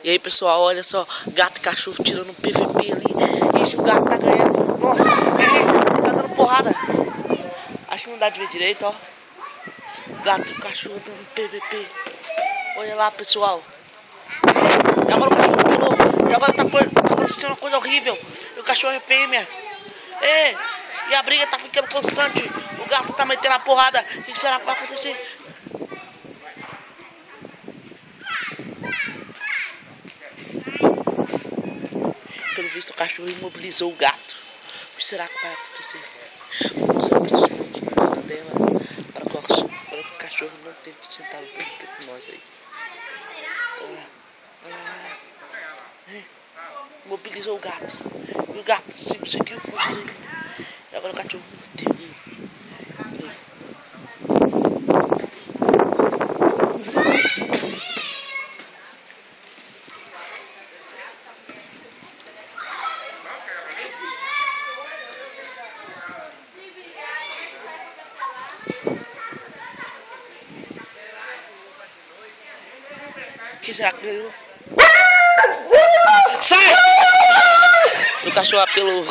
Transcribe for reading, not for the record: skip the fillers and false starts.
E aí, pessoal, olha só, gato e cachorro tirando um PVP ali. Ixi, o gato tá ganhando. Nossa, tá dando porrada. Acho que não dá de ver direito, ó. Gato e cachorro dando PVP. Olha lá, pessoal. E agora o cachorro pulou. E agora tá acontecendo uma coisa horrível. E o cachorro é fêmea. Ei, e a briga tá ficando constante. O gato tá metendo a porrada. O que será que vai acontecer? Pelo visto, o cachorro imobilizou o gato. O que será que vai acontecer? Vamos usar a dela para que o cachorro não tente tentar o PVP com nós aí. Olha lá, olha lá. Imobilizou o gato. E o gato seguiu fugindo. E agora o cachorro termina. O que será que ganhou? Sai! O cachorro apelou.